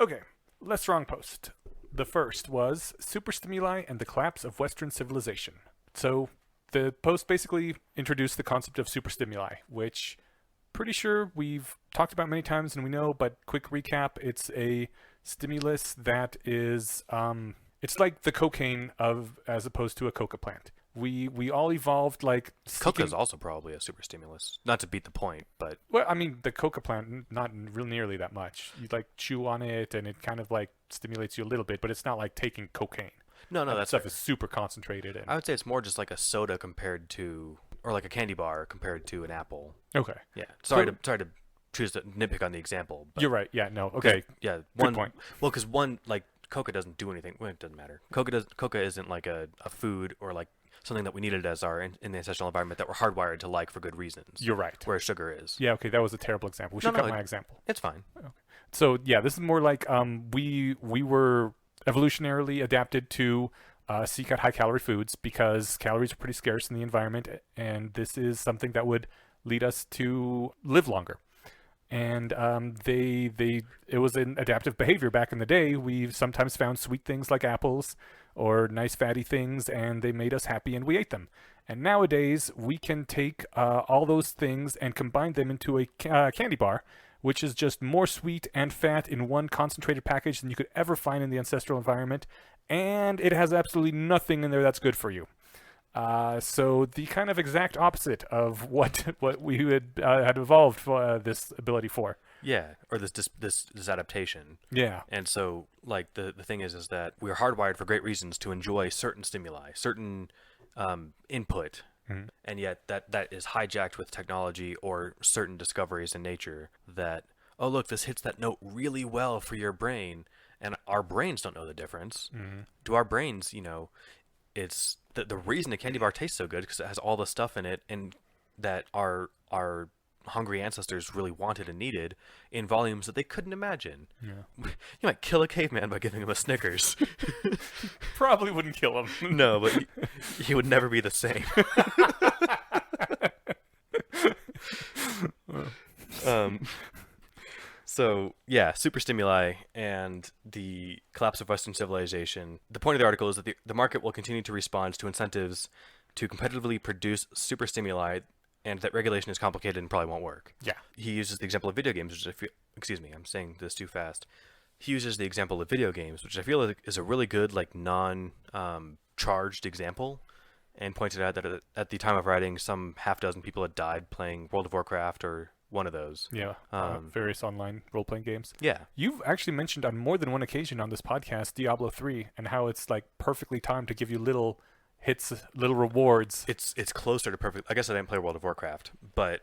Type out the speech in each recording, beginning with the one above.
Okay, less wrong post. The first was Superstimuli and the Collapse of Western Civilization. So the post basically introduced the concept of superstimuli, which pretty sure we've talked about many times and we know, but quick recap, it's a stimulus that is it's like the cocaine of as opposed to a coca plant. We all evolved like Coca seeking, is also probably a super stimulus. Not to beat the point, but well, I mean the coca plant not real nearly that much. You like chew on it and it kind of like stimulates you a little bit, but it's not like taking cocaine. no, That that's stuff fair. is super concentrated and I would say it's more just like a soda compared to, or like a candy bar compared to an apple. okay. Yeah. So Sorry to choose to nitpick on the example, but you're right. Yeah, no. 'cause- Okay. yeah, Good one. point. Well, because one like Coca doesn't do anything. Well, it doesn't matter. Coca isn't like a food or like something that we needed as our in the ancestral environment that we're hardwired to like for good reasons. You're right. Whereas sugar is. Yeah, okay, that was a terrible example. We No, should no, cut my example. It's fine. So yeah, this is more like we were evolutionarily adapted to seek out high calorie foods because calories are pretty scarce in the environment, and this is something that would lead us to live longer. And it was an adaptive behavior back in the day. We sometimes found sweet things like apples or nice fatty things, and they made us happy, and we ate them. And nowadays, we can take all those things and combine them into a candy bar, which is just more sweet and fat in one concentrated package than you could ever find in the ancestral environment, and it has absolutely nothing in there that's good for you. So the kind of exact opposite of what we had evolved for, this ability for. Yeah, or this adaptation. Yeah. And so like the thing is that we're hardwired for great reasons to enjoy certain stimuli, certain input. Mhm. And yet that is hijacked with technology or certain discoveries in nature that, oh look, this hits that note really well for your brain, and our brains don't know the difference. Do our brains, it's the reason a candy bar tastes so good because it has all the stuff in it and that our hungry ancestors really wanted and needed in volumes that they couldn't imagine. Yeah. You might kill a caveman by giving him a Snickers. Probably wouldn't kill him. No, but he would never be the same. um, So, yeah, super stimuli and the collapse of Western civilization. The point of the article is that the market will continue to respond to incentives to competitively produce super stimuli, and that regulation is complicated and probably won't work. Yeah. He uses the example of video games, which excuse me, I'm saying this too fast. He uses the example of video games, which I feel like is a really good, like, charged example, and pointed out that at the time of writing, some half dozen people had died playing World of Warcraft or one of those. Yeah. Various online role playing games. Yeah. You've actually mentioned on more than one occasion on this podcast Diablo 3 and how it's like perfectly timed to give you little hits, little rewards. It's closer to perfect. I guess I didn't play World of Warcraft, but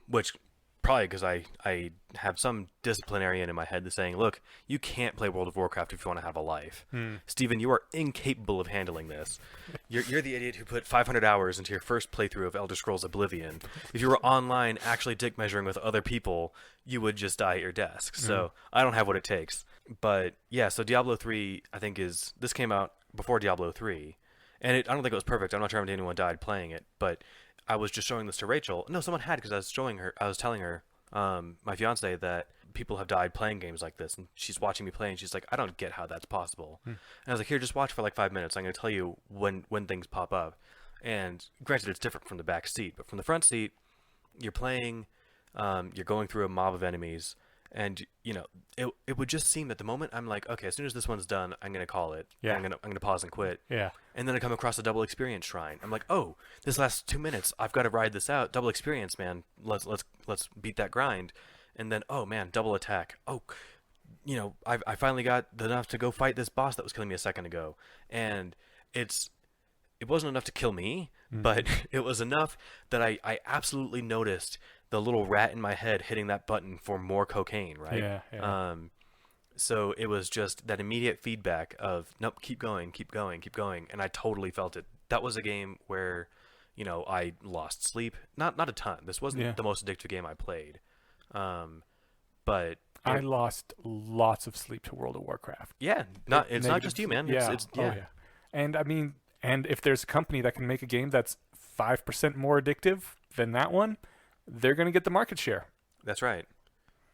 which probably because I have some disciplinarian in my head that's saying, look, you can't play World of Warcraft if you want to have a life. Steven, you are incapable of handling this. You're the idiot who put 500 hours into your first playthrough of Elder Scrolls Oblivion. If you were online actually dick measuring with other people, you would just die at your desk. So I don't have what it takes. But yeah, so Diablo 3 I think this came out before Diablo 3. And I don't think it was perfect. I'm not sure if anyone died playing it, but I was just showing this to Rachel. No, someone had, because I was telling her, my fiance, that people have died playing games like this, and she's watching me play, and she's like, I don't get how that's possible. And I was like, here, just watch for like 5 minutes. I'm going to tell you when things pop up. And granted, it's different from the back seat, but from the front seat, you're playing, you're going through a mob of enemies, and it would just seem at the moment I'm like, okay, as soon as this one's done, I'm gonna call it. Yeah. I'm gonna pause and quit. Yeah. And then I come across a double experience shrine. I'm like, oh, this last 2 minutes, I've got to ride this out. Double experience, man. Let's beat that grind. And then, oh man, double attack. Oh, I finally got enough to go fight this boss that was killing me a second ago. And it wasn't enough to kill me, but it was enough that I absolutely noticed the little rat in my head hitting that button for more cocaine, right? Yeah. So it was just that immediate feedback of, nope, keep going, and I totally felt it. That was a game where, I lost sleep. Not a ton. This wasn't the most addictive game I played. But I lost lots of sleep to World of Warcraft. Yeah, it's not just you, man. Yeah. It's Oh, yeah. And I mean, if there's a company that can make a game that's 5% more addictive than that one, they're going to get the market share. That's right.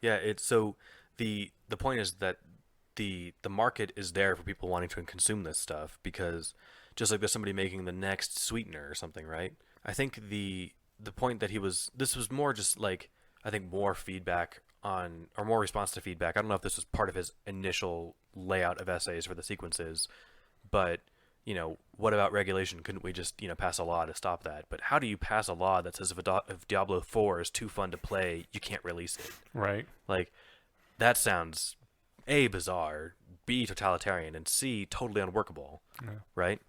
Yeah, so the point is that the market is there for people wanting to consume this stuff, because just like there's somebody making the next sweetener or something, right? I think the point that this was more just like, I think more feedback on, or more response to feedback. I don't know if this was part of his initial layout of essays for the sequences, but what about regulation? Couldn't we just pass a law to stop that? But how do you pass a law that says if Diablo 4 is too fun to play, you can't release it? Right. Like, that sounds A, bizarre, B, totalitarian, and C, totally unworkable. Yeah. Right?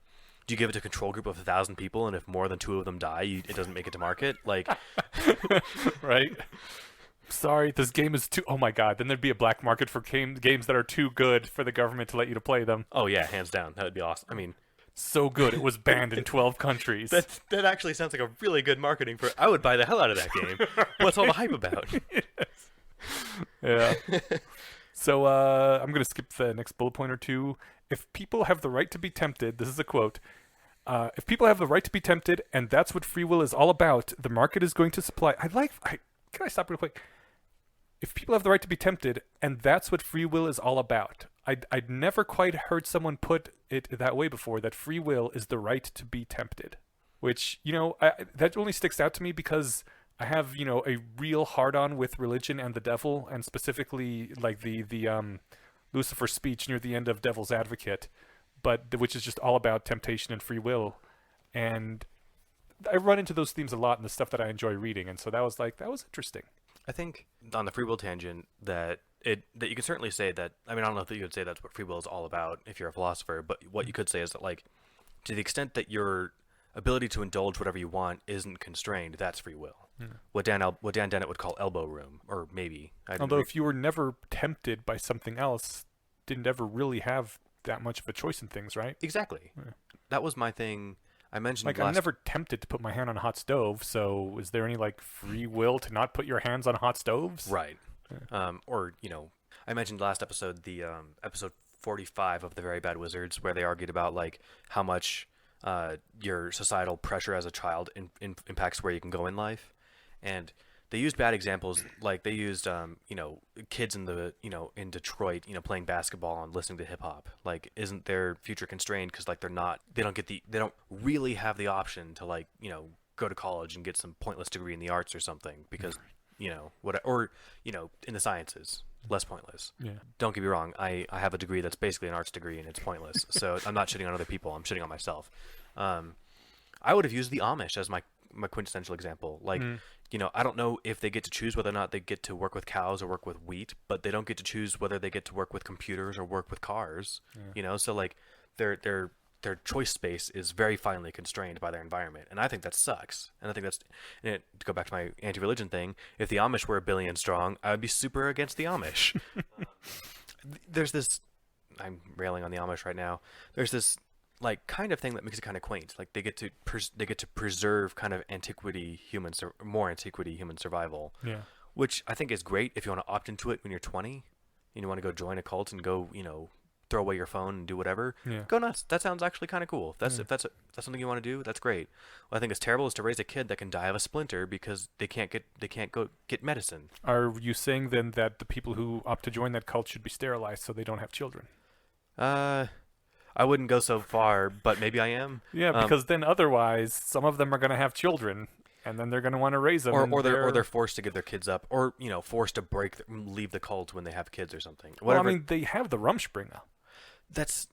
Do you give it to a control group of 1,000 people, and if more than 2 of them die, it doesn't make it to market? Like, right. Sorry, this game is too. Oh my God! Then there'd be a black market for games that are too good for the government to let you to play them. oh yeah, hands down, that would be awesome. I mean, So good, it was banned in 12 countries. that actually sounds like a really good marketing for. I would buy the hell out of that game. What's all the hype about? Yeah. So I'm gonna skip the next bullet point or two. If people have the right to be tempted, this is a quote. If people have the right to be tempted, and that's what free will is all about, the market is going to supply. Can I stop real quick? If people have the right to be tempted, and that's what free will is all about. I'd never quite heard someone put it that way before, that free will is the right to be tempted. Which, that only sticks out to me because I have, a real hard-on with religion and the devil, and specifically, like, the Lucifer speech near the end of Devil's Advocate, which is just all about temptation and free will. And I run into those themes a lot in the stuff that I enjoy reading, and so that was interesting. I think on the free will tangent that you can certainly say that. I mean, I don't know if you could say that's what free will is all about if you're a philosopher, but what you could say is that, like, to the extent that your ability to indulge whatever you want isn't constrained, that's free will. Yeah. What Dan Dennett would call elbow room, or maybe. Although if you were never tempted by something else, didn't ever really have that much of a choice in things, right? Exactly. Yeah. That was my thing. I mentioned like I'm never tempted to put my hand on a hot stove, so is there any like free will to not put your hands on hot stoves? Right. Yeah. I mentioned last episode the episode 45 of The Very Bad Wizards, where they argued about like how much your societal pressure as a child impacts where you can go in life, and they used bad examples. Like they used kids in in Detroit playing basketball and listening to hip hop. Like, isn't their future constrained because like they don't really have the option to like go to college and get some pointless degree in the arts or something because in the sciences, less pointless. Yeah. Don't get me wrong, I have a degree that's basically an arts degree and it's pointless. So I'm not shitting on other people, I'm shitting on myself. I would have used the Amish as my quintessential example. Like, I don't know if they get to choose whether or not they get to work with cows or work with wheat, but they don't get to choose whether they get to work with computers or work with cars. Yeah. So like their choice space is very finely constrained by their environment, and I think that sucks. And I think to go back to my anti-religion thing, if the Amish were 1 billion strong, I would be super against the Amish. There's this, I'm railing on the Amish right now. There's this like kind of thing that makes it kind of quaint. Like they get to preserve kind of more antiquity human survival. Yeah. Which I think is great if you want to opt into it when you're 20 and you want to go join a cult and go, throw away your phone and do whatever. Yeah. Go nuts. That sounds actually kind of cool. If that's something you want to do, that's great. What I think is terrible is to raise a kid that can die of a splinter because they can't go get medicine. Are you saying then that the people who opt to join that cult should be sterilized so they don't have children? I wouldn't go so far, but maybe I am. Yeah, because then otherwise, some of them are going to have children, and then they're going to want to raise them. Or they're forced to give their kids up, or forced to leave the cult when they have kids or something. Well, I mean, they have the Rumspringa. That's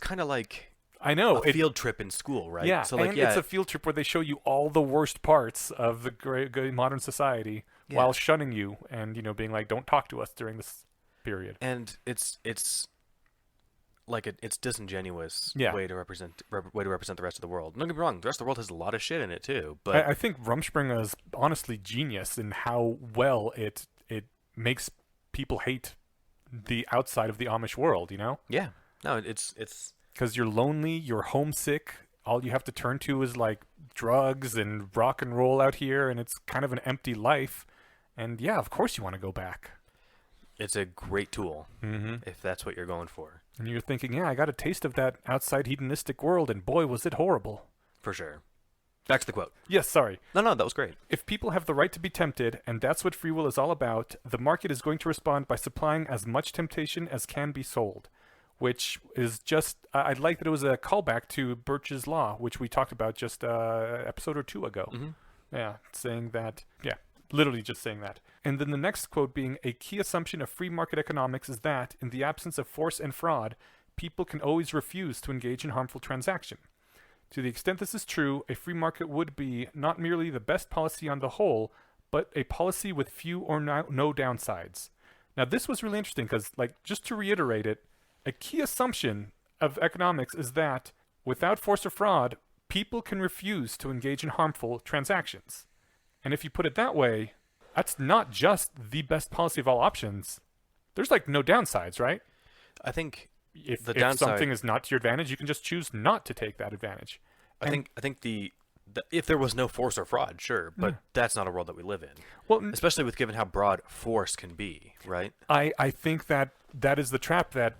kind of like I know a field trip in school, right? Yeah, so like, it's a field trip where they show you all the worst parts of the great modern society while shunning you and being like, "Don't talk to us during this period." And it's like it's disingenuous way to represent the rest of the world. Don't get me wrong, the rest of the world has a lot of shit in it too. But I think Rumspringa is honestly genius in how well it makes people hate the outside of the Amish world. Yeah. No, it's because you're lonely, you're homesick. All you have to turn to is like drugs and rock and roll out here, and it's kind of an empty life. And yeah, of course you want to go back. It's a great tool if that's what you're going for. And you're thinking, yeah, I got a taste of that outside hedonistic world, and boy, was it horrible. For sure. Back to the quote. Yes, sorry. No, that was great. If people have the right to be tempted, and that's what free will is all about, the market is going to respond by supplying as much temptation as can be sold. Which is just, I like that it was a callback to Birch's Law, which we talked about just an episode or two ago. Yeah, saying that, literally just saying that. And then the next quote being, a key assumption of free market economics is that, in the absence of force and fraud, people can always refuse to engage in harmful transaction. To the extent this is true, a free market would be not merely the best policy on the whole, but a policy with few or no downsides. Now, this was really interesting because, just to reiterate it, a key assumption of economics is that, without force or fraud, people can refuse to engage in harmful transactions. And if you put it that way, that's not just the best policy of all options. There's, no downsides, right? I think If the downside, something is not to your advantage, you can just choose not to take that advantage. I think the if there was no force or fraud, sure, but that's not a world that we live in. Well, especially with given how broad force can be, right? I think that is the trap that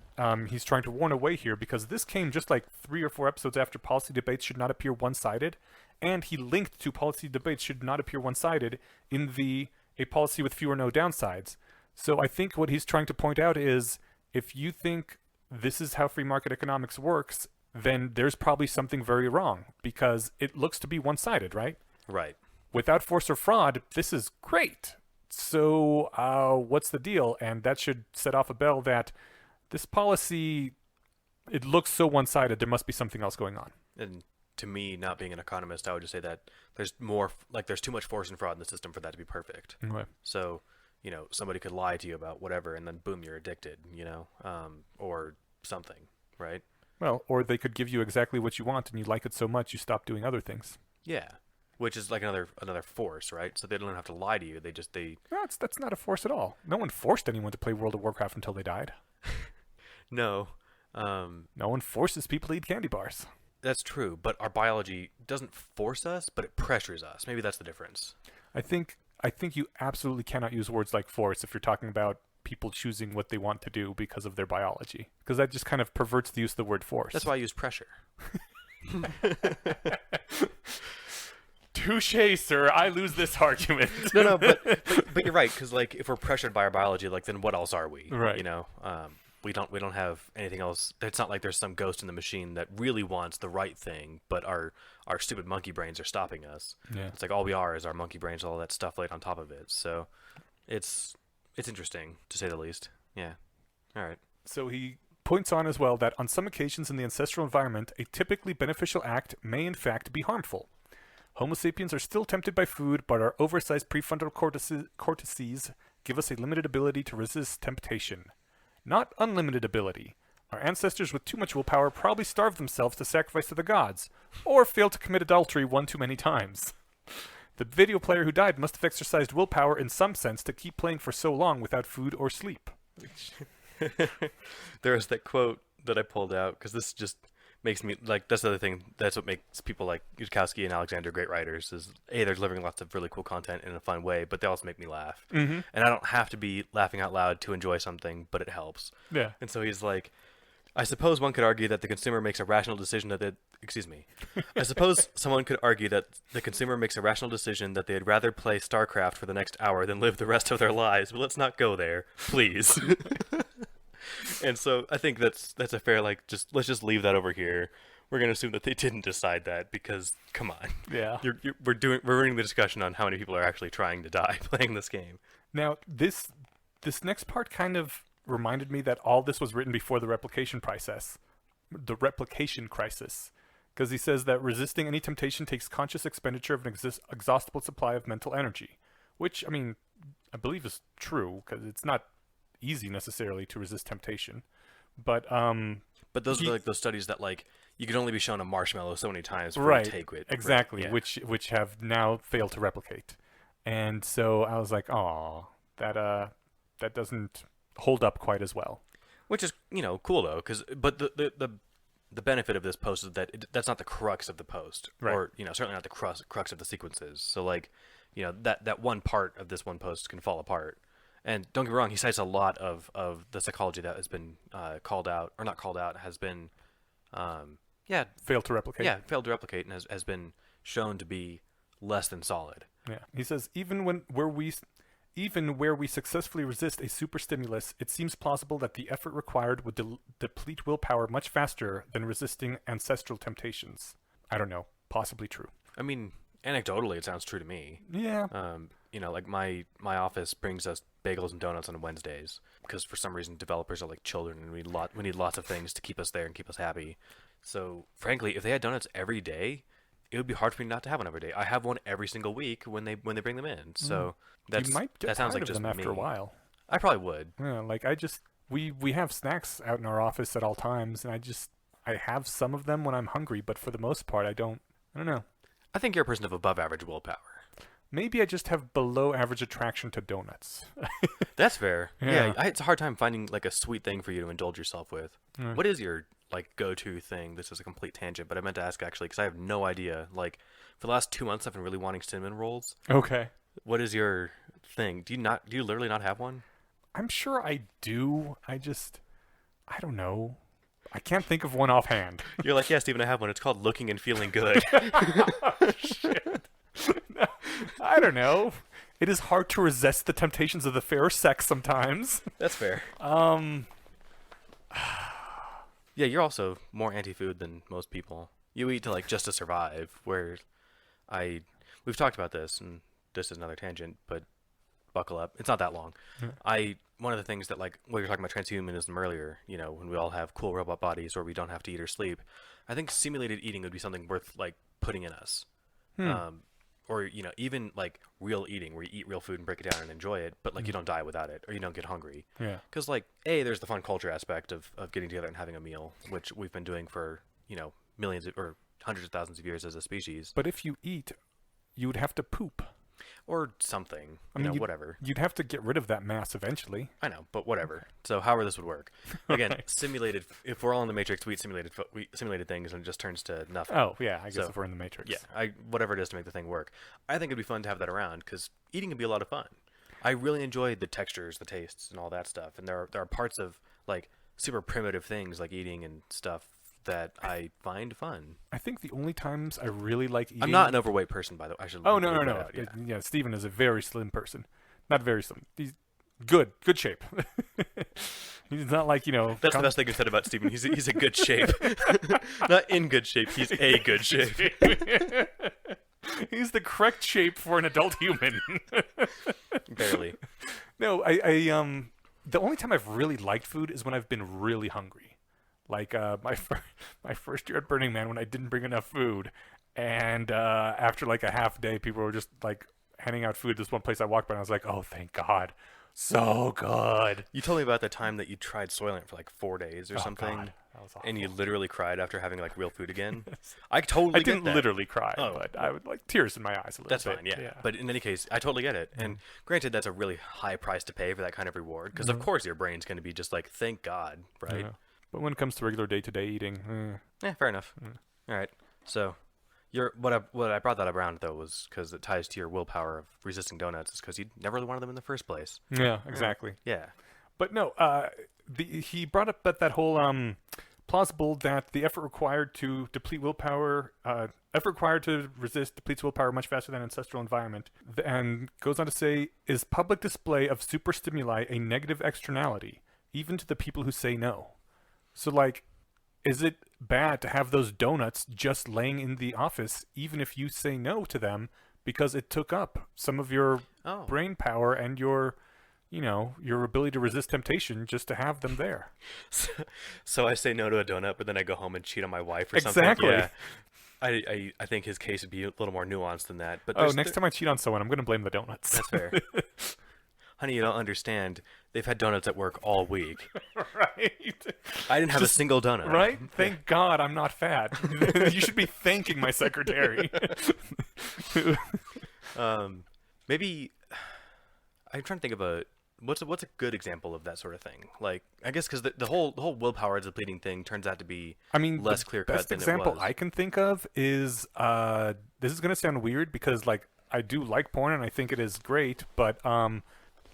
he's trying to warn away here, because this came just 3 or 4 episodes after policy debates should not appear one-sided, and he linked to policy debates should not appear one-sided in a policy with few or no downsides. So I think what he's trying to point out is, if you think this is how free market economics works, then there's probably something very wrong, because it looks to be one-sided, right? Right. Without force or fraud, this is great. So what's the deal? And that should set off a bell that this policy, it looks so one-sided, there must be something else going on. And to me, not being an economist, I would just say that there's there's too much force and fraud in the system for that to be perfect. Okay. So, somebody could lie to you about whatever, and then boom, you're addicted, or something, right? Well, or they could give you exactly what you want, and you like it so much you stop doing other things. Yeah, which is like another force, right? So they don't have to lie to you. No, that's not a force at all. No one forced anyone to play World of Warcraft until they died. No. No one forces people to eat candy bars. That's true, but our biology doesn't force us, but it pressures us. Maybe that's the difference. I think you absolutely cannot use words like force if you're talking about people choosing what they want to do because of their biology, because that just kind of perverts the use of the word force. That's why I use pressure. Touché, sir. I lose this argument. No, but you're right, because if we're pressured by our biology, then what else are we? Right. We don't have anything else. It's not like there's some ghost in the machine that really wants the right thing, but our stupid monkey brains are stopping us. Yeah. It's all we are is our monkey brains, all that stuff laid on top of it. So it's interesting, to say the least. Yeah. All right. So he points on as well that on some occasions in the ancestral environment, a typically beneficial act may in fact be harmful. Homo sapiens are still tempted by food, but our oversized prefrontal cortices give us a limited ability to resist temptation. Not unlimited ability. Our ancestors with too much willpower probably starved themselves to sacrifice to the gods, or failed to commit adultery one too many times. The video player who died must have exercised willpower in some sense to keep playing for so long without food or sleep. There was that quote that I pulled out, because this just makes me, that's the other thing, that's what makes people like Yudkowsky and Alexander great writers, is A, they're delivering lots of really cool content in a fun way, but they also make me laugh. Mm-hmm. And I don't have to be laughing out loud to enjoy something, but it helps. Yeah. And so he's like, I suppose one could argue that the consumer makes a rational decision I suppose someone could argue that the consumer makes a rational decision that they'd rather play StarCraft for the next hour than live the rest of their lives, but let's not go there, please. And so I think that's a fair, let's just leave that over here. We're going to assume that they didn't decide that, because, come on. Yeah. We're running the discussion on how many people are actually trying to die playing this game. Now, this next part kind of reminded me that all this was written before the replication crisis. Because he says that resisting any temptation takes conscious expenditure of an exhaustible supply of mental energy. Which, I believe is true, because it's not easy necessarily to resist temptation. But those are those studies that you can only be shown a marshmallow so many times before you take it. Exactly, Yeah. which have now failed to replicate. And so I was like, oh, that doesn't hold up quite as well. Which is, cool though, but the benefit of this post is that that's not the crux of the post, right. Or certainly not the crux of the sequences. So that one part of this one post can fall apart. And don't get me wrong, he cites a lot of the psychology that has been called out, or not called out, has been failed to replicate. Yeah, failed to replicate, and has been shown to be less than solid. Yeah. He says even where we successfully resist a superstimulus, it seems plausible that the effort required would deplete willpower much faster than resisting ancestral temptations. I don't know. Possibly true. I mean, anecdotally, it sounds true to me. Yeah. Like my office brings us bagels and donuts on Wednesdays because for some reason developers are like children and we need lots of things to keep us there and keep us happy. So frankly, if they had donuts every day, it would be hard for me not to have one every day. I have one every single week when they bring them in. So you might get that sounds tired like of just them after me. a while. I probably would. Yeah, like we have snacks out in our office at all times, and I have some of them when I'm hungry, but for the most part, I don't know. I think you're a person of above average willpower. Maybe I just have below average attraction to donuts. That's fair. Yeah. It's a hard time finding like a sweet thing for you to indulge yourself with. Mm. What is your like go-to thing? This is a complete tangent, but I meant to ask actually because I have no idea. Like for the last 2 months, I've been really wanting cinnamon rolls. Okay. What is your thing? Do you literally not have one? I'm sure I do. I don't know. I can't think of one offhand. You're like, yeah, Steven, I have one. It's called Looking and Feeling Good. Shit. No, I don't know. It is hard to resist the temptations of the fairer sex sometimes. That's fair. Yeah, you're also more anti-food than most people. You eat to like just to survive. Where we've talked about this, and this is another tangent, but buckle up. It's not that long. Yeah. One of the things that like we were talking about transhumanism earlier, when we all have cool robot bodies or we don't have to eat or sleep, I think simulated eating would be something worth like putting in us. Or even like real eating where you eat real food and break it down and enjoy it, but like you don't die without it or you don't get hungry. Yeah. Because like there's the fun culture aspect of getting together and having a meal, which we've been doing for millions or hundreds of thousands of years as a species. But if you eat, you would have to poop. Or something, whatever. You'd have to get rid of that mass eventually. I know, but whatever. So however this would work. Again, simulated, if we're all in the Matrix, we eat simulated things and it just turns to nothing. Oh, yeah, I guess if we're in the Matrix. Yeah, whatever it is to make the thing work. I think it'd be fun to have that around because eating can be a lot of fun. I really enjoy the textures, the tastes, and all that stuff. And there are parts of like super primitive things like eating and stuff that I find fun. I think the only times I really like eating... I'm not an overweight person, by the way. I should. Oh, no. Out, yeah, Steven is a very slim person. Not very slim. He's good shape. He's not like, That's the best thing you said about Steven. He's a good shape. Not in good shape. He's a good shape. He's the correct shape for an adult human. Barely. No, the only time I've really liked food is when I've been really hungry. Like my first year at Burning Man when I didn't bring enough food, and after like a half day, people were just like handing out food. This one place I walked by, and I was like, "Oh, thank God, so good." You told me about the time that you tried Soylent for like 4 days or something, God. That was awful. and you literally cried after having like real food again. Yes. I totally I didn't get that. literally cry, but I would like tears in my eyes a little That's bit. fine, yeah. But in any case, I totally get it. And granted, that's a really high price to pay for that kind of reward, because of course your brain's going to be just like, "Thank God," right? Yeah. But when it comes to regular day-to-day eating, Yeah, fair enough. All right. So, what I brought that up around though was because it ties to your willpower of resisting donuts, is because you never really wanted them in the first place. yeah, exactly. Yeah. But no, he brought up that whole plausible that the effort required to deplete willpower, effort required to resist depletes willpower much faster than ancestral environment, and goes on to say, is public display of superstimuli a negative externality, even to the people who say no? So, like, is it bad to have those donuts just laying in the office, even if you say no to them, because it took up some of your brain power and your ability to resist temptation just to have them there? So I say no to a donut, but then I go home and cheat on my wife or something. Exactly. Yeah. I think his case would be a little more nuanced than that. But next time I cheat on someone, I'm going to blame the donuts. That's fair. Honey, you don't understand. They've had donuts at work all week. Right. I didn't have a single donut. Right? Thank God I'm not fat. You should be thanking my secretary. Maybe I'm trying to think of what's a good example of that sort of thing. Like, I guess because the whole willpower depleting thing turns out to be less clear cut than it was. The best example I can think of is this is going to sound weird because like I do like porn and I think it is great, but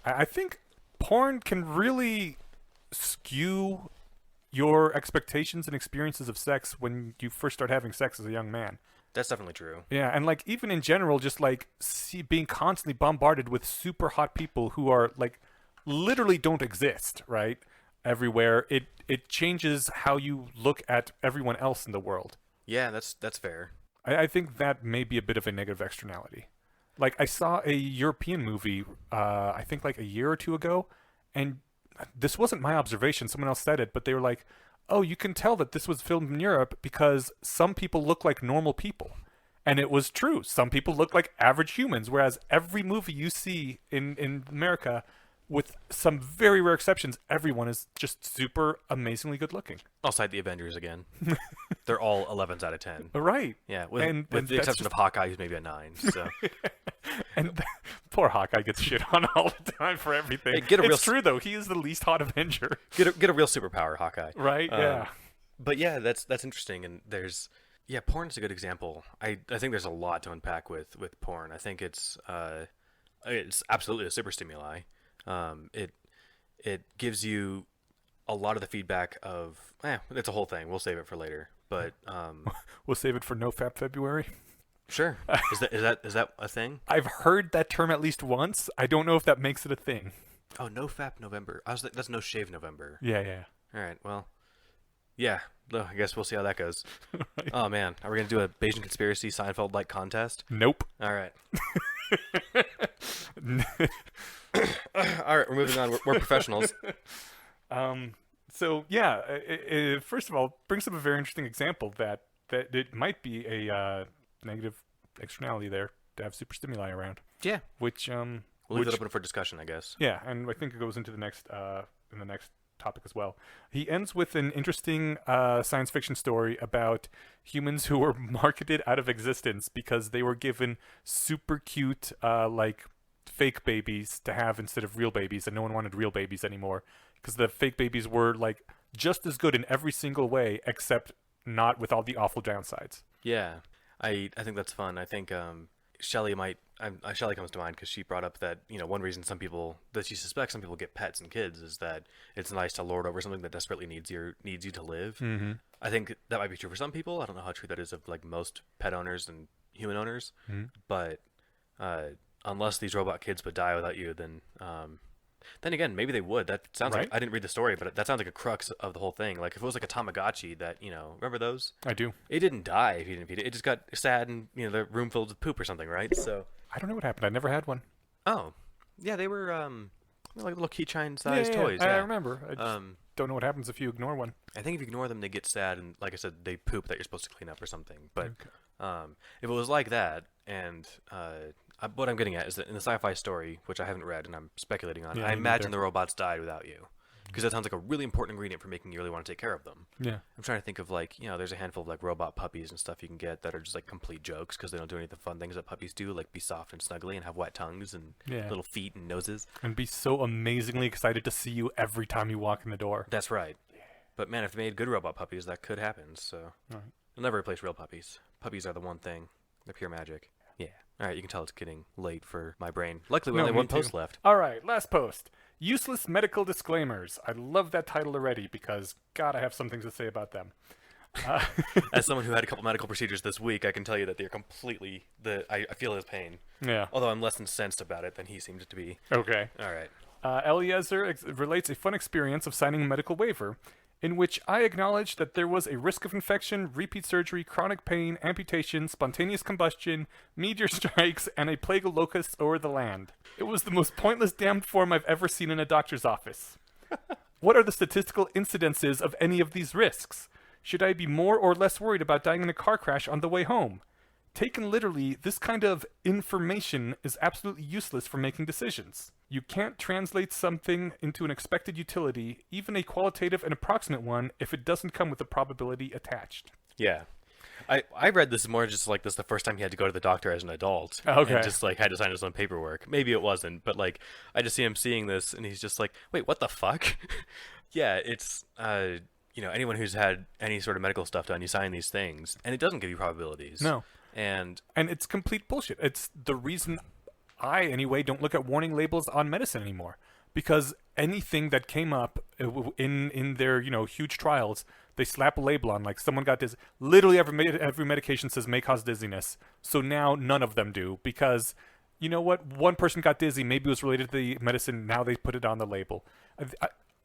I think porn can really skew your expectations and experiences of sex when you first start having sex as a young man. That's definitely true. Yeah, and like even in general, just like being constantly bombarded with super hot people who are like literally don't exist, right? Everywhere, it changes how you look at everyone else in the world. Yeah, that's fair. I think that may be a bit of a negative externality. Like I saw a European movie, I think like a year or two ago, and this wasn't my observation. Someone else said it, but they were like, "Oh, you can tell that this was filmed in Europe because some people look like normal people." And it was true. Some people look like average humans, whereas every movie you see in America, with some very rare exceptions, everyone is just super amazingly good looking. I'll cite the Avengers again. They're all 11s out of 10. Right. Yeah, with And the exception of Hawkeye, who's maybe a 9. So And poor Hawkeye gets shit on all the time for everything. Hey, get a real It's true though. He is the least hot Avenger. get a real superpower, Hawkeye. Right? Yeah. But yeah, that's interesting. And there's porn is a good example. I think there's a lot to unpack with porn. I think it's absolutely a super stimuli. It gives you a lot of the feedback of it's a whole thing. We'll save it for later. But We'll save it for No Fap February. sure. Is that a thing? I've heard that term at least once. I don't know if that makes it a thing. Oh, no fap November. I was like, that's no shave November. Yeah. All right. Well, yeah. I guess we'll see how that goes. Right. Oh man, are we gonna do a Bayesian conspiracy Seinfeld like contest? Nope. All right. All right, we're moving on. We're professionals. So yeah, first of all, brings up a very interesting example that it might be a negative externality there to have super stimuli around. Yeah. Which We'll leave it open for discussion, I guess. Yeah, and I think it goes into the next topic as well. He ends with an interesting science fiction story about humans who were marketed out of existence because they were given super cute like fake babies to have instead of real babies, and no one wanted real babies anymore because the fake babies were like just as good in every single way except not with all the awful downsides. Yeah, I think that's fun. I think Shelley comes to mind because she brought up that one reason she suspects some people get pets and kids is that it's nice to lord over something that desperately needs you to live. Mm-hmm. I think that might be true for some people. I don't know how true that is of like most pet owners and human owners, but unless these robot kids would die without you, then again, maybe they would. That sounds Right. like, I didn't read the story, but that sounds like a crux of the whole thing. Like if it was like a Tamagotchi that, remember those? I do. It didn't die if you didn't feed it. It just got sad and, the room filled with poop or something, right? So. I don't know what happened. I never had one. Oh. Yeah, they were like little keychain sized toys. I Yeah. remember. I just don't know what happens if you ignore one. I think if you ignore them, they get sad and, like I said, they poop that you're supposed to clean up or something. But if it was like that, and what I'm getting at is that in the sci-fi story, which I haven't read and I'm speculating on, Yeah, I me imagine neither. the robots died without you. Because that sounds like a really important ingredient for making you really want to take care of them. Yeah. I'm trying to think of like, there's a handful of like robot puppies and stuff you can get that are just like complete jokes because they don't do any of the fun things that puppies do, like be soft and snuggly and have wet tongues and little feet and noses. And be so amazingly excited to see you every time you walk in the door. That's right. But man, if they made good robot puppies, that could happen. So Right. they'll never replace real puppies. Puppies are the one thing. They're pure magic. Yeah. All right, you can tell it's getting late for my brain. Luckily, we only have one post left. All right, last post. Useless medical disclaimers. I love that title already because, God, I have some things to say about them. As someone who had a couple medical procedures this week, I can tell you that they're completely... I feel his pain. Yeah. Although I'm less incensed about it than he seems to be. Okay. All right. Eliezer relates a fun experience of signing a medical waiver in which I acknowledged that there was a risk of infection, repeat surgery, chronic pain, amputation, spontaneous combustion, meteor strikes, and a plague of locusts over the land. It was the most pointless damned form I've ever seen in a doctor's office. What are the statistical incidences of any of these risks? Should I be more or less worried about dying in a car crash on the way home? Taken literally, this kind of information is absolutely useless for making decisions. You can't translate something into an expected utility, even a qualitative and approximate one, if it doesn't come with a probability attached. Yeah. I read this more just like this the first time he had to go to the doctor as an adult. Okay. And just like had to sign his own paperwork. Maybe it wasn't, but like I just see him seeing this and he's just like, wait, what the fuck? Yeah, it's anyone who's had any sort of medical stuff done, you sign these things and it doesn't give you probabilities. No. And it's complete bullshit. It's the reason I, anyway, don't look at warning labels on medicine anymore. Because anything that came up in their, huge trials they slap a label on, like someone got dizzy. Literally every medication says may cause dizziness. So now none of them do because, you know what? One person got dizzy. Maybe it was related to the medicine. Now they put it on the label.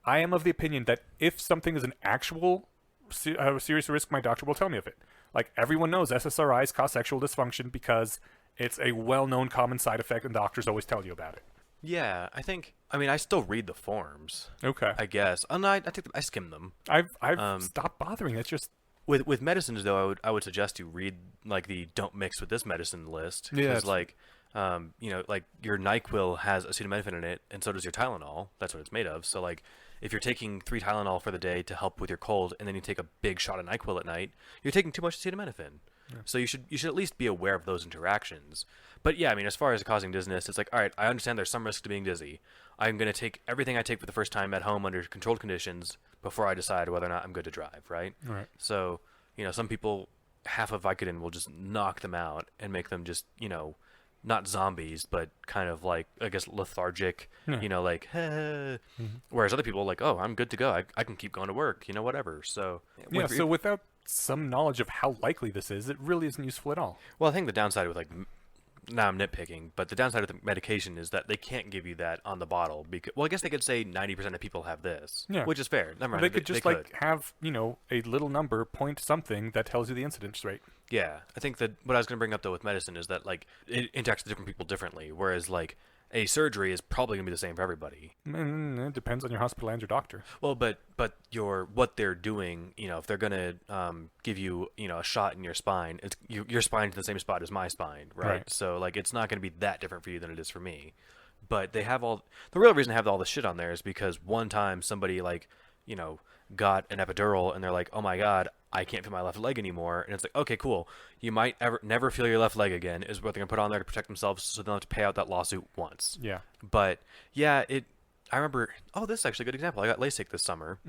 I am of the opinion that if something is an actual serious risk, my doctor will tell me of it. Like everyone knows SSRIs cause sexual dysfunction because it's a well-known common side effect and doctors always tell you about it. Yeah, I mean, I still read the forms. Okay. I guess. Oh, no, I skim them. I've stopped bothering. It's just with medicines though, I would suggest you read like the don't mix with this medicine list. Yeah, Because like, like your NyQuil has acetaminophen in it, and so does your Tylenol. That's what it's made of. So like, if you're taking 3 Tylenol for the day to help with your cold, and then you take a big shot of NyQuil at night, you're taking too much acetaminophen. Yeah. So you should at least be aware of those interactions. But yeah, I mean, as far as causing dizziness, it's like, all right, I understand there's some risk to being dizzy. I'm going to take everything I take for the first time at home under controlled conditions before I decide whether or not I'm good to drive, right? Right. So, some people, half of Vicodin will just knock them out and make them just, not zombies, but kind of like, I guess, lethargic, like, whereas other people like, oh, I'm good to go. I can keep going to work, whatever. So, yeah, so without some knowledge of how likely this is, it really isn't useful at all. Well, I think the downside with now I'm nitpicking, but the downside of the medication is that they can't give you that on the bottle because, well, I guess they could say 90% of people have this, which is fair. Never mind. They could just have, a little number point something that tells you the incidence rate. Yeah, I think that what I was going to bring up though with medicine is that like it interacts with different people differently, whereas like a surgery is probably going to be the same for everybody. It depends on your hospital and your doctor. Well, but what they're doing, if they're going to give you, a shot in your spine, it's your spine's in the same spot as my spine, right? So like it's not going to be that different for you than it is for me. But they have the real reason to have all this shit on there is because one time somebody like, got an epidural and they're like, oh my God, I can't feel my left leg anymore. And it's like, okay, cool. You might never feel your left leg again is what they're going to put on there to protect themselves so they don't have to pay out that lawsuit once. Yeah. But yeah, I remember, this is actually a good example. I got LASIK this summer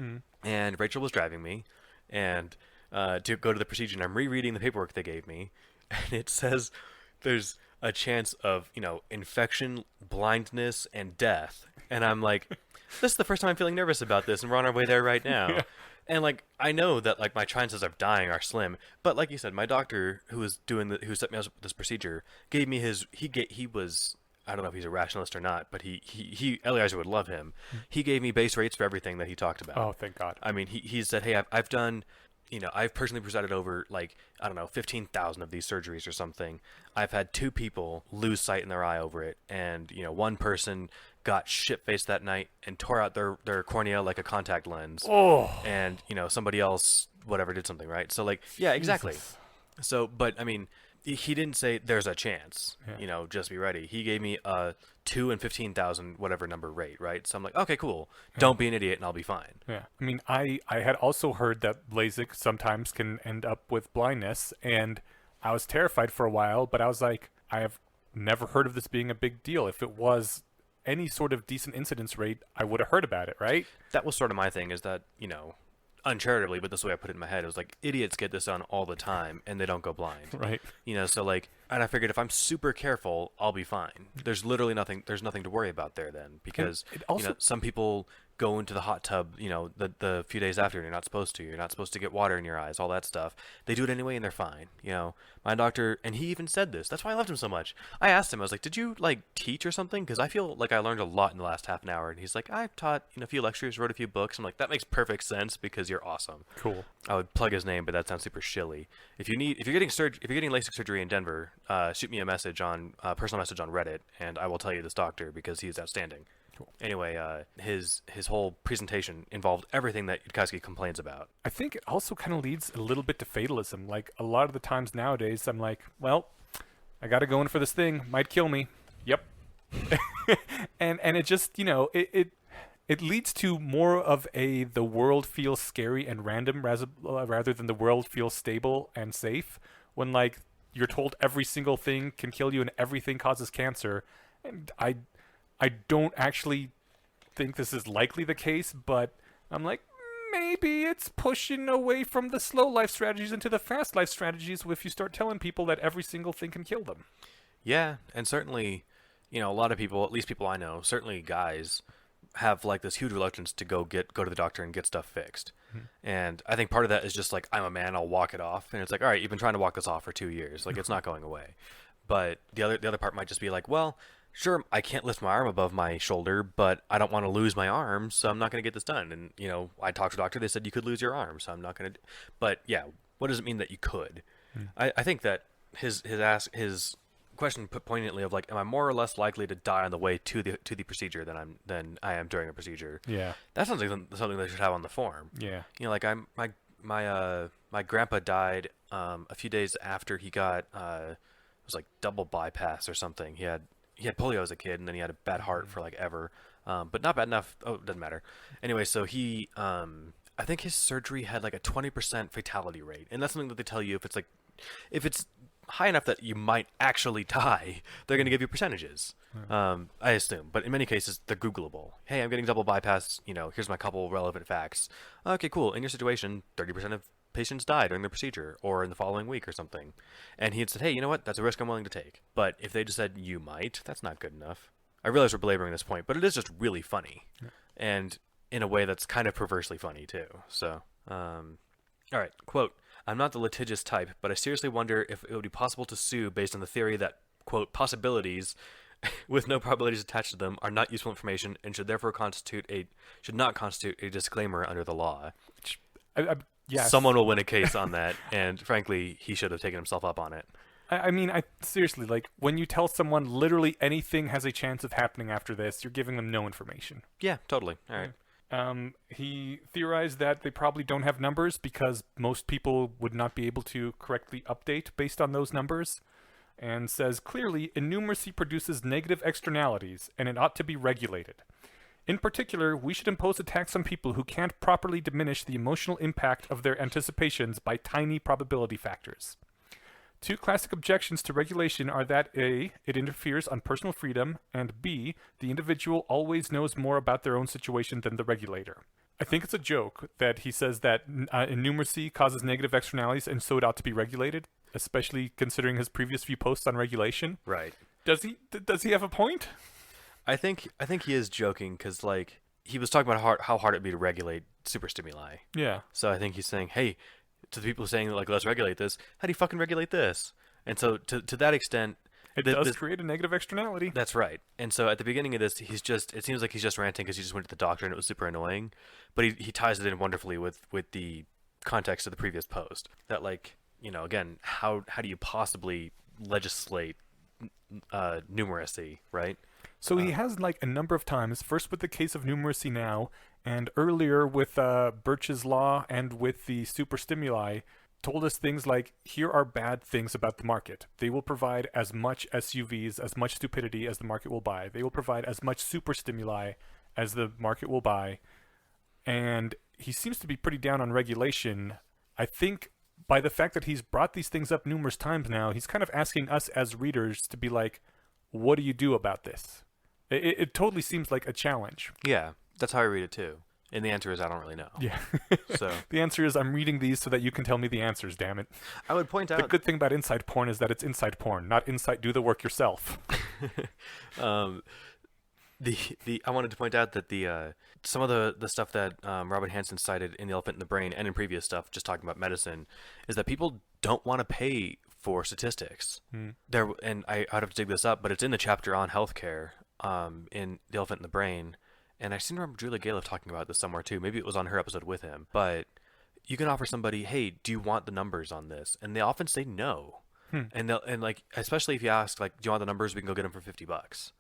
and Rachel was driving me and to go to the procedure and I'm rereading the paperwork they gave me and it says there's a chance of, infection, blindness, and death. And I'm like, this is the first time I'm feeling nervous about this and we're on our way there right now. Yeah. And like I know that like my chances of dying are slim, but like you said, my doctor who set me up with this procedure gave me he was, I don't know if he's a rationalist or not, but he Eliezer would love him. He gave me base rates for everything that he talked about. Oh, thank God. I mean, he said, hey, I've done, I've personally presided over like, I don't know, 15,000 of these surgeries or something. I've had 2 people lose sight in their eye over it, and one person got shit-faced that night and tore out their cornea like a contact lens. Oh. And, somebody else, whatever, did something, right? So, like, yeah, exactly. Jesus. So, but, I mean, he didn't say there's a chance, just be ready. He gave me a 2 in 15,000 whatever number rate, right? So I'm like, okay, cool. Don't be an idiot and I'll be fine. Yeah. I mean, I had also heard that LASIK sometimes can end up with blindness, and I was terrified for a while, but I was like, I have never heard of this being a big deal. If it was any sort of decent incidence rate, I would have heard about it, right? That was sort of my thing, is that, uncharitably, but this is the way I put it in my head, it was like, idiots get this done all the time and they don't go blind. Right. So like, and I figured if I'm super careful, I'll be fine. There's nothing to worry about there then, because some people go into the hot tub, the few days after, and you're not supposed to. You're not supposed to get water in your eyes, all that stuff. They do it anyway and they're fine. My doctor, and he even said this. That's why I loved him so much. I asked him, I was like, did you like teach or something? Because I feel like I learned a lot in the last half an hour. And he's like, I've taught a few lectures, wrote a few books. I'm like, that makes perfect sense because you're awesome. Cool. I would plug his name, but that sounds super shilly. If you're getting LASIK surgery in Denver, shoot me a personal message on Reddit, and I will tell you this doctor because he's outstanding. Cool. Anyway, his whole presentation involved everything that Yudkowsky complains about. I think it also kind of leads a little bit to fatalism. Like, a lot of the times nowadays, I'm like, well, I got to go in for this thing. Might kill me. Yep. and it just, it leads to more of the world feels scary and random rather than the world feels stable and safe. When, like, you're told every single thing can kill you and everything causes cancer. And I don't actually think this is likely the case, but I'm like, maybe it's pushing away from the slow life strategies into the fast life strategies if you start telling people that every single thing can kill them. Yeah, and certainly, a lot of people, at least people I know, certainly guys, have like this huge reluctance to go to the doctor and get stuff fixed. And I think part of that is just like, I'm a man, I'll walk it off. And it's like, all right, you've been trying to walk this off for 2 years. Like, it's not going away. But the other part might just be like, well, sure, I can't lift my arm above my shoulder, but I don't want to lose my arm, so I'm not going to get this done. And, you know, I talked to the doctor, they said you could lose your arm, so I'm not going to. But yeah, what does it mean that you could? I think that his question put poignantly of like, am I more or less likely to die on the way to the procedure than I am during a procedure? Yeah, that's something they should have on the form. Yeah, you know, like my grandpa died a few days after he got it was like double bypass or something. He had polio as a kid, and then he had a bad heart for like ever, but not bad enough. Oh, it doesn't matter. Anyway, so he I think his surgery had like a 20% fatality rate, and that's something that they tell you if it's high enough that you might actually die, they're going to give you percentages. I assume, but in many cases they're Googleable. Hey, I'm getting double bypass. You know, here's my couple relevant facts. Okay, cool. In your situation, 30% of patients die during the procedure or in the following week or something. And he had said, hey, you know what? That's a risk I'm willing to take. But if they just said you might, that's not good enough. I realize we're belaboring this point, but it is just really funny, and in a way that's kind of perversely funny too. So, all right, quote. I'm not the litigious type, but I seriously wonder if it would be possible to sue based on the theory that, quote, possibilities with no probabilities attached to them are not useful information and should therefore should not constitute a disclaimer under the law. Yes. Someone will win a case on that, and frankly, he should have taken himself up on it. I mean, seriously, like, when you tell someone literally anything has a chance of happening after this, you're giving them no information. Yeah, totally. All right. He theorized that they probably don't have numbers because most people would not be able to correctly update based on those numbers, and says clearly innumeracy produces negative externalities and it ought to be regulated. In particular, we should impose a tax on people who can't properly diminish the emotional impact of their anticipations by tiny probability factors. Two classic objections to regulation are that A, it interferes on personal freedom, and B, the individual always knows more about their own situation than the regulator. I think it's a joke that he says that innumeracy causes negative externalities and so it ought to be regulated, especially considering his previous few posts on regulation. Right. Does he have a point? I think he is joking because, like, he was talking about how hard it'd be to regulate superstimuli. Yeah. So I think he's saying, hey, to the people saying, like, let's regulate this, how do you fucking regulate this? And so to that extent, it does create a negative externality. That's right. And so at the beginning of this, it seems like he's just ranting because he just went to the doctor and it was super annoying. But he ties it in wonderfully with the context of the previous post. That, like, you know, again, how do you possibly legislate numeracy, right? So he has, like, a number of times, first with the case of numeracy now, and earlier with Birch's Law and with the superstimuli, told us things like, here are bad things about the market. They will provide as much SUVs, as much stupidity as the market will buy. They will provide as much superstimuli as the market will buy. And he seems to be pretty down on regulation. I think by the fact that he's brought these things up numerous times now, he's kind of asking us as readers to be like, what do you do about this? It totally seems like a challenge. Yeah, that's how I read it too. And the answer is I don't really know. Yeah. So the answer is I'm reading these so that you can tell me the answers, damn it. I would point out the good thing about inside porn is that it's inside porn, not inside do the work yourself. I wanted to point out that some of the stuff that Robin Hanson cited in The Elephant in the Brain and in previous stuff, just talking about medicine, is that people don't want to pay for statistics. And I'd have to dig this up, but it's in the chapter on healthcare in The Elephant in the Brain. And I seem to remember Julia Galiff talking about this somewhere too. Maybe it was on her episode with him. But you can offer somebody, hey, do you want the numbers on this? And they often say no. And like, especially if you ask, like, do you want the numbers? We can go get them for $50.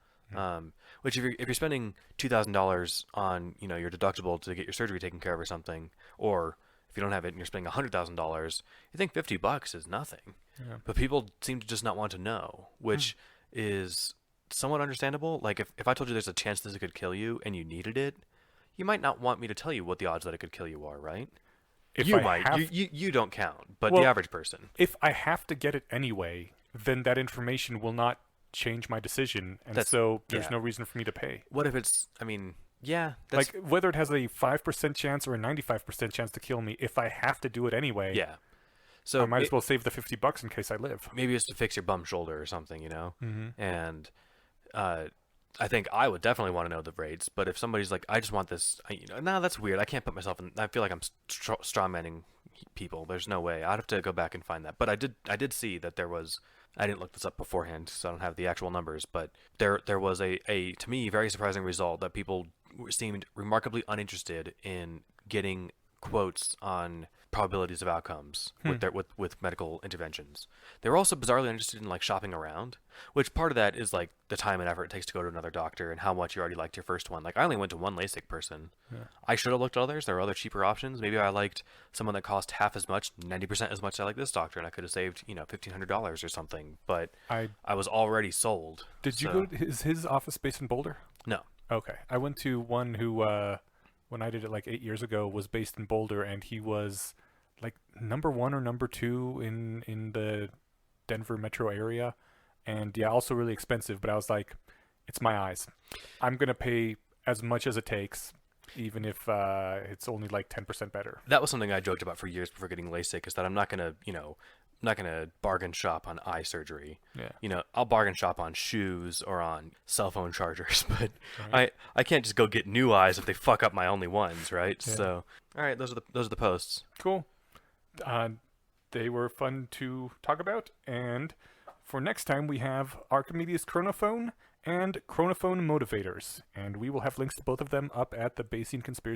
Which if you're spending $2,000 on, you know, your deductible to get your surgery taken care of or something, or if you don't have it and you're spending $100,000, you think $50 is nothing. Yeah. But people seem to just not want to know, which is somewhat understandable. Like, if I told you there's a chance this could kill you and you needed it, you might not want me to tell you what the odds that it could kill you are, right? You don't count, but the average person. If I have to get it anyway, then that information will not change my decision, and so there's no reason for me to pay. What if it's, I mean, yeah. Like, whether it has a 5% chance or a 95% chance to kill me, if I have to do it anyway, so I might as well save the $50 in case I live. Maybe it's to fix your bum shoulder or something, you know? And I think I would definitely want to know the rates. But if somebody's like, I just want this, no, that's weird. I can't put myself in. I feel like I'm strawmanning people. There's no way. I'd have to go back and find that. But I did see that there was. I didn't look this up beforehand, so I don't have the actual numbers. But there was a to me very surprising result that people seemed remarkably uninterested in getting quotes on probabilities of outcomes with medical interventions. They were also bizarrely interested in like shopping around, which part of that is like the time and effort it takes to go to another doctor and how much you already liked your first one. Like I only went to one LASIK person. Yeah. I should have looked at others. There were other cheaper options. Maybe I liked someone that cost half as much, 90% as much as I like this doctor, and I could have saved, $1,500 or something. But I I was already sold. Did you So go to his office based in Boulder? no. Okay. I went to one who, when I did it like 8 years ago, was based in Boulder, and he was like number one or number two in the Denver metro area. And yeah, also really expensive, but I was like, it's my eyes. I'm going to pay as much as it takes, even if it's only like 10% better. That was something I joked about for years before getting LASIK, is that I'm not gonna, not gonna bargain shop on eye surgery. Yeah. I'll bargain shop on shoes or on cell phone chargers, but Right. I can't just go get new eyes if they fuck up my only ones, right? Yeah. So, all right, those are the posts. Cool. They were fun to talk about, and for next time we have Archimedes Chronophone and Chronophone Motivators, and we will have links to both of them up at the Bayesian Conspiracy